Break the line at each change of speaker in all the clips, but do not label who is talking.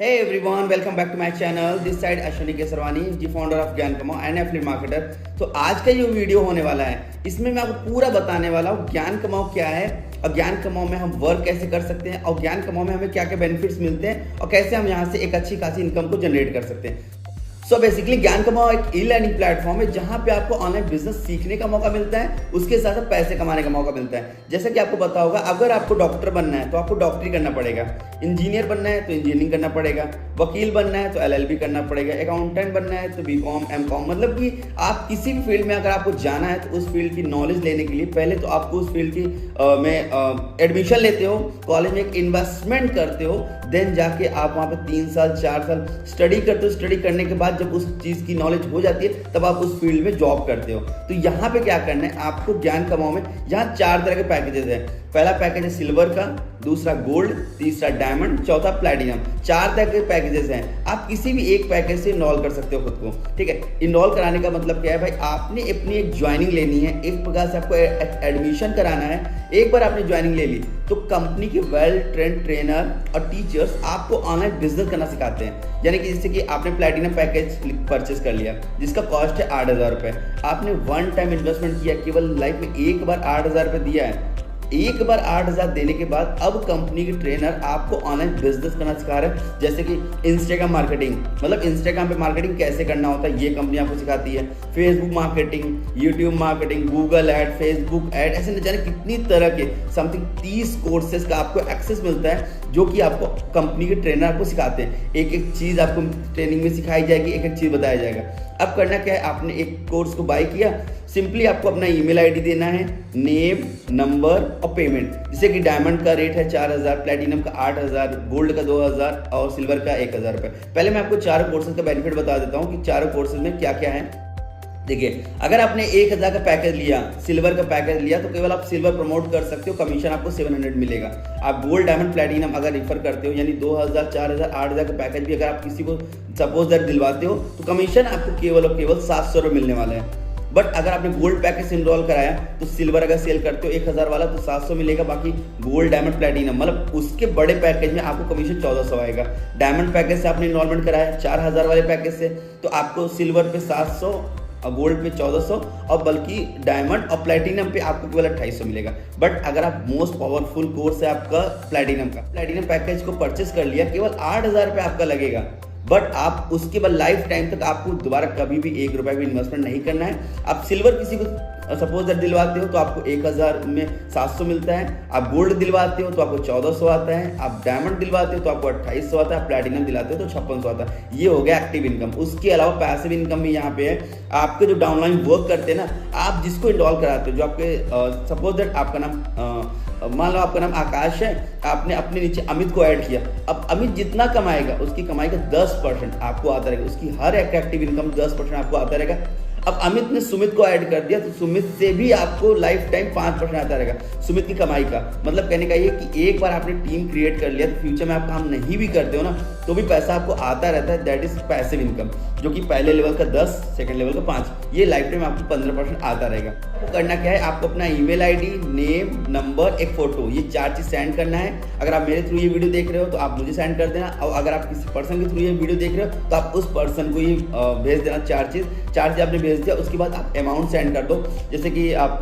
Hey everyone, welcome back to my channel. This side Ashwini Kesarwani, the founder of ज्ञान कमाओ and affiliate marketer. तो आज का जो वीडियो होने वाला है, इसमें मैं आपको पूरा बताने वाला हूँ ज्ञान कमाओ क्या है और ज्ञान कमाओ में हम वर्क कैसे कर सकते हैं और ज्ञान कमाओ में हमें क्या क्या बेनिफिट्स मिलते हैं और कैसे हम यहाँ से एक अच्छी खासी इनकम को जनरेट कर सकते हैं। सो बेसिकली ज्ञान कमाओ एक ई लर्निंग प्लेटफॉर्म है जहां पे आपको ऑनलाइन बिजनेस सीखने का मौका मिलता है, उसके साथ साथ पैसे कमाने का मौका मिलता है। जैसे कि आपको पता होगा, अगर आपको डॉक्टर बनना है तो आपको डॉक्टरी करना पड़ेगा, इंजीनियर बनना है तो इंजीनियरिंग करना पड़ेगा, वकील बनना है तो LLB करना पड़ेगा, अकाउंटेंट बनना है तो BCom MCom। मतलब कि आप किसी भी फील्ड में अगर आपको जाना है तो उस फील्ड की नॉलेज लेने के लिए पहले तो आपको उस फील्ड की में एडमिशन लेते हो, कॉलेज में एक इन्वेस्टमेंट करते हो, देन जाके आप वहाँ पे 3 साल 4 साल स्टडी करते हो। स्टडी करने के बाद जब उस चीज़ की नॉलेज हो जाती है तब आप उस फील्ड में जॉब करते हो। तो यहाँ पे क्या करना है आपको, ज्ञान कमाओ में यहाँ 4 तरह के पैकेजेस हैं। पहला पैकेज है सिल्वर का, दूसरा गोल्ड, तीसरा डायमंड, चौथा प्लैटिनम। 4 तरह के पैकेजेस हैं। आप किसी भी एक पैकेज से इनरोल कर सकते हो खुद को, ठीक है। इनरोल कराने का मतलब क्या है भाई, आपने अपनी एक ज्वाइनिंग लेनी है, एक प्रकार से आपको एडमिशन कराना है। एक बार आपने ज्वाइनिंग ले ली तो कंपनी के वेल ट्रेंड ट्रेनर और टीचर्स आपको ऑनलाइन बिजनेस करना सिखाते हैं। यानी कि जैसे कि आपने प्लैटिनम पैकेज परचेस कर लिया जिसका कॉस्ट है 8,000 रुपये। आपने वन टाइम इन्वेस्टमेंट किया, केवल लाइफ में एक बार 8,000 रुपये दिया है। एक बार 8,000 देने के बाद अब कंपनी के ट्रेनर आपको ऑनलाइन बिजनेस करना सिखा रहे हैं। जैसे कि इंस्टाग्राम मार्केटिंग, मतलब इंस्टाग्राम पे मार्केटिंग कैसे करना होता है ये कंपनी आपको सिखाती है। Facebook marketing, YouTube marketing, Google add, Facebook ad, ऐसे न जाने कितनी तरह के समथिंग 30 कोर्सेज का आपको एक्सेस मिलता है जो कि आपको कंपनी के ट्रेनर आपको सिखाते हैं। एक एक चीज़ आपको ट्रेनिंग में सिखाई जाएगी, एक एक चीज़ बताया जाएगा। अब करना क्या है, आपने एक कोर्स को बाय किया, सिंपली आपको अपना ईमेल आईडी देना है, नेम, नंबर और पेमेंट। जैसे कि डायमंड का रेट है 4,000, प्लैटिनम का 8,000, गोल्ड का 2,000 और सिल्वर का 1,000 रुपये। पहले मैं आपको 4 कोर्सेज का बेनिफिट बता देता हूँ कि 4 कोर्सेज में क्या क्या है। देखिए, अगर आपने 1,000 का पैकेज लिया, सिल्वर का पैकेज लिया, तो केवल आप सिल्वर प्रमोट कर सकते हो, कमीशन आपको 700 मिलेगा। आप गोल्ड, डायमंड, प्लैटिनम अगर रिफर करते हो, यानी 2,000, 4,000, 8,000 का पैकेज भी अगर आप किसी को सपोज दैट दिलवाते हो तो कमीशन आपको केवल और केवल 700 रुपये मिलने वाला है। बट अगर आपने गोल्ड पैकेज इनरोल कराया तो सिल्वर अगर सेल करते हो 1,000 वाला तो 700 मिलेगा, बाकी गोल्ड, डायमंड, प्लैटिनम मतलब उसके बड़े पैकेज में आपको कमीशन 1,400 आएगा। डायमंड पैकेज से आपने इनरोलमेंट कराया 4,000 वाले पैकेज से तो आपको सिल्वर पे 700 और गोल्ड पे 1,400 और बल्कि डायमंड और प्लैटिनम पे आपको केवल 2,800 मिलेगा। बट अगर आप मोस्ट पावरफुल कोर्स है आपका प्लैटिनम पैकेज को परचेस कर लिया, केवल 8,000 रुपये आपका लगेगा। बट आप उसके बाद लाइफ टाइम तक आपको दोबारा कभी भी 1 रुपया भी इन्वेस्टमेंट नहीं करना है। आप सिल्वर किसी को सपोज दैट दिलवाते हो तो आपको 1,000 में 700 मिलता है, आप गोल्ड दिलवाते हो तो आपको 1,400 आता है, आप डायमंड दिलवाते हो तो आपको 2,800 आता है, प्लैटिनम दिलाते हो तो 5,600 आता है। ये हो गया एक्टिव इनकम। उसके अलावा पैसिव इनकम भी यहाँ पे है। आपके जो डाउनलाइन वर्क करते हैं ना, आप जिसको इनरोल कराते हो, जो आपके सपोज दैट आपका नाम, मान लो आपका नाम आकाश है, आपने अपने नीचे अमित को ऐड किया। अब अमित जितना कमाएगा उसकी कमाई का 10% आपको आता रहेगा, उसकी हर एक एक्टिव इनकम 10% आपको आता रहेगा। अब अमित ने सुमित को ऐड कर दिया तो सुमित से भी आपको लाइफ टाइम 5% आता रहेगा सुमित की कमाई का। मतलब कहने का ये कि एक बार आपने टीम क्रिएट कर लिया तो फ्यूचर में आप काम नहीं भी करते हो ना तो भी पैसा आपको आता रहता है। दैट इज पैसिव इनकम, जो कि पहले लेवल का 10, सेकंड लेवल का 5, ये लाइफ टाइम आपको 15% आता रहेगा। तो करना क्या है, आपको अपना ईमेल आईडी, नेम, नंबर, एक फोटो, ये 4 चीज सेंड करना है। अगर आप मेरे थ्रू ये वीडियो देख रहे हो तो आप मुझे सेंड कर देना, और अगर आप किसी पर्सन के थ्रू ये वीडियो देख रहे हो तो आप उस पर्सन को ये भेज देना। 4 चीज आपने भेज दिया, उसके बाद आप अमाउंट सेंड कर दो। जैसे कि आप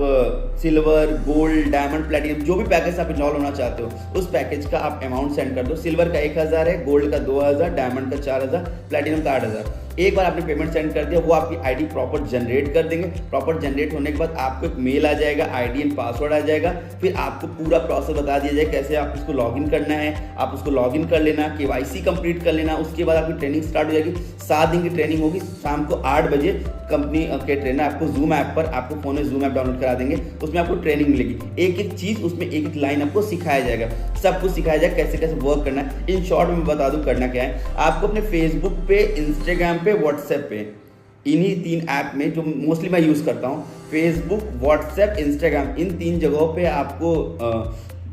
सिल्वर, गोल्ड, डायमंड, प्लैटिनम जो भी पैकेज आप इनरोल होना चाहते हो उस पैकेज का आप अमाउंट सेंड कर दो। सिल्वर का 1,000 है, गोल्ड का 2,000, डायमंड का 4,000, प्लैटिनम का 8,000। एक बार आपने पेमेंट सेंड कर दिया, वो आपकी आईडी प्रॉपर जनरेट कर देंगे। प्रॉपर जनरेट होने के बाद आपको एक मेल आ जाएगा, आईडी एंड पासवर्ड आ जाएगा। फिर आपको पूरा प्रोसेस बता दिया जाएगा कैसे आप उसको लॉगिन करना है। आप उसको लॉगिन कर लेना, KYC कंप्लीट कर लेना। उसके बाद आपकी ट्रेनिंग स्टार्ट हो जाएगी। 7 दिन की ट्रेनिंग होगी। शाम को 8 बजे कंपनी के ट्रेनर आपको जूम ऐप पर, आपको फोन में जूम ऐप डाउनलोड करा देंगे। उसमें आपको ट्रेनिंग मिलेगी, एक एक चीज उसमें एक एक लाइन आपको सिखाया जाएगा। सब कुछ सिखाया जाएगा कैसे कैसे वर्क करना है। इन शॉर्ट में बता दूं करना क्या है, आपको अपने फेसबुक पे, इंस्टाग्राम पे, व्हाट्सएप पे, इन्हीं 3 ऐप में जो मोस्टली मैं यूज़ करता हूँ, फेसबुक, व्हाट्सएप, इंस्टाग्राम, इन 3 जगहों पे आपको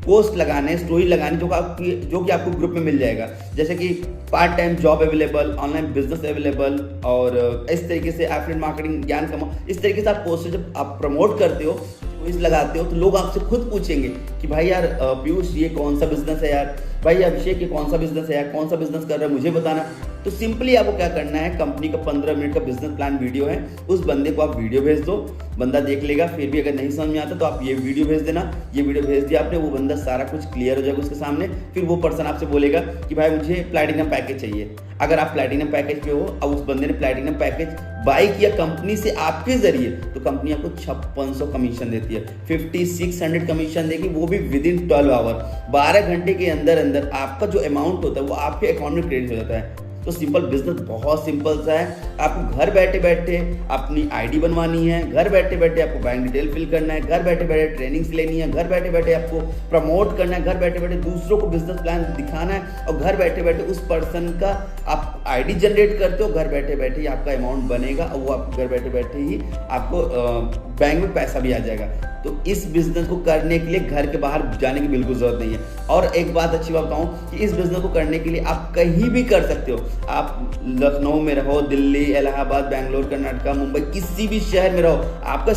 पोस्ट लगाने, स्टोरी लगाने जो कि आपको ग्रुप में मिल जाएगा। जैसे कि part time job available, online business available, और इस तरीके से एफिलिएट मार्केटिंग, ज्ञान कमाओ, इस तरीके से आप पोस्ट जब आप प्रमोट करते हो, लगाते हो तो लोग आपसे खुद पूछेंगे कि भाई यार पीयूष ये कौन सा बिजनेस है यार, भाई अभिषेक ये कौन सा बिजनेस है या कौन सा बिजनेस कर रहा है मुझे बताना। तो सिंपली आपको क्या करना है, कंपनी का 15 मिनट का बिजनेस प्लान वीडियो है, उस बंदे को आप वीडियो भेज दो, बंदा देख लेगा। फिर भी अगर नहीं समझ में आता तो आप ये वीडियो भेज देना। ये वीडियो भेज दिया आपने, वो बंदा सारा कुछ क्लियर हो जाएगा उसके सामने। फिर वो पर्सन आपसे बोलेगा कि भाई मुझे प्लैटिनम पैकेज चाहिए। अगर आप प्लैटिनम पैकेज पे हो और उस बंदे ने प्लैटिनम पैकेज बाई किया कंपनी से आपके जरिए, तो कंपनी आपको 5600 कमीशन देती है, 5600 कमीशन देगी, वो भी विद इन 12 आवर। 12 घंटे के अंदर अंदर आपका जो अमाउंट होता है वो आपके अकाउंट में क्रेडिट हो जाता है। तो सिंपल बिजनेस बहुत सिंपल सा है। आपको घर बैठे बैठे अपनी आईडी बनवानी है, घर बैठे बैठे आपको बैंक डिटेल फिल करना है, घर बैठे बैठे ट्रेनिंग्स लेनी है, घर बैठे बैठे आपको प्रमोट करना है, घर बैठे बैठे दूसरों को बिजनेस प्लान दिखाना है, और घर बैठे बैठे उस पर्सन का आप आईडी जनरेट करते हो, घर बैठे बैठे ही आपका अमाउंट बनेगा और वो आपको घर बैठे बैठे ही आपको बैंक में पैसा भी आ जाएगा। तो इस बिजनेस को करने के लिए घर के बाहर जाने की बिल्कुल जरूरत नहीं है। और एक बात अच्छी बात बताऊं कि इस बिजनेस को करने के लिए आप कहीं भी कर सकते हो। आप लखनऊ में रहो, दिल्ली, इलाहाबाद, बेंगलोर, कर्नाटक, मुंबई, किसी भी शहर में रहो, आपका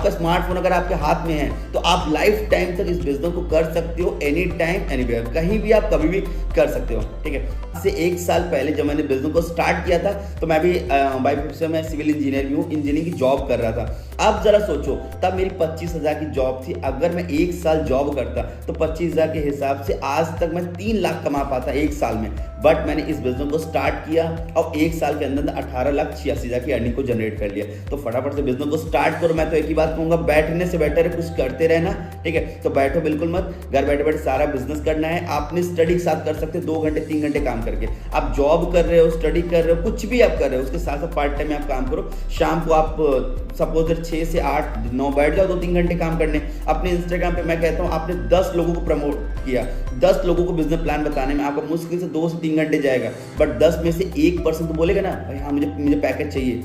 स्मार्टफोन अगर आपके हाथ में है तो आप लाइफ टाइम तक इस बिजनेस को कर सकते हो, एनी टाइम एनीवेयर, कहीं भी आप कभी भी कर सकते हो। ठीक है, इससे 1 साल पहले जब मैंने बिजनेस को स्टार्ट किया था तो मैं भी बाय प्रोफेशन में सिविल इंजीनियर भी हूँ, इंजीनियरिंग की जॉब कर रहा था। अब जरा सोचो, तब मेरी 25,000 की जॉब थी। अगर मैं 1 साल जॉब करता तो 25,000 के हिसाब से आज तक मैं 3 लाख कमा पाता 1 साल में। बट मैंने इस बिजनेस को स्टार्ट किया और 1 साल के अंदर 18,86,000 की अर्निंग को जनरेट कर लिया। तो फटाफट से बिजनेस को स्टार्ट करो। मैं तो एक ही बात कहूंगा, बैठने से बेटर है कुछ करते रहना। ठीक है, तो बैठो बिल्कुल मत, घर बैठे बैठे सारा बिजनेस करना है। आपने स्टडी के साथ कर सकते हो, 2 घंटे 3 घंटे काम करके। आप जॉब कर रहे हो, स्टडी कर रहे हो, कुछ भी आप कर रहे हो, उसके साथ साथ पार्ट टाइम में आप काम करो। शाम को आप सपोज 6 से 8 9 बैठ जाओ, 2-3 घंटे काम करने। अपने इंस्टाग्राम पे मैं कहता हूँ आपने 10 लोगों को प्रमोट किया, 10 लोगों को बिजनेस प्लान बताने में आपका मुश्किल से 2 से 3 घंटे जाएगा। बट 10 में से 1% तो बोलेगा ना भाई हाँ मुझे पैकेज चाहिए।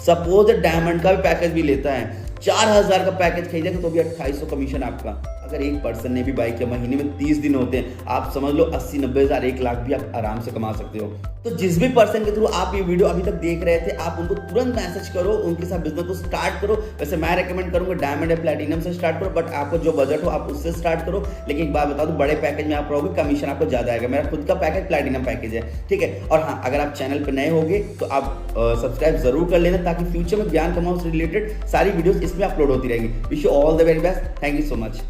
सपोज डायमंड का भी पैकेज भी लेता है, 4,000 का पैकेज खरीदेगा तो भी 2800 कमीशन आपका। अगर एक पर्सन ने भी बाई किया, महीने में 30 दिन होते हैं, आप समझ लो 80-90 हज़ार 1 लाख भी आप आराम से कमा सकते हो। तो जिस भी पर्सन के थ्रू आप ये वीडियो अभी तक देख रहे थे, आप उनको तुरंत मैसेज करो, उनके साथ बिजनेस को स्टार्ट करो। वैसे मैं रेकमेंड करूंगा डायमंड या प्लैटिनम से स्टार्ट करो, बट आपको जो बजट हो आप उससे स्टार्ट करो। लेकिन एक बात बता दूं, बड़े पैकेज में आप रहोगे कमीशन आपको ज्यादा आएगा। मेरा खुद का पैकेज प्लैटिनम पैकेज है। ठीक है, और हाँ अगर आप चैनल पर नए होगे तो आप सब्सक्राइब जरूर कर लेना, ताकि फ्यूचर में ज्ञान कमाओ से रिलेटेड सारी वीडियोस इसमें अपलोड होती रहेंगी। Wish you all the very best, thank you so much.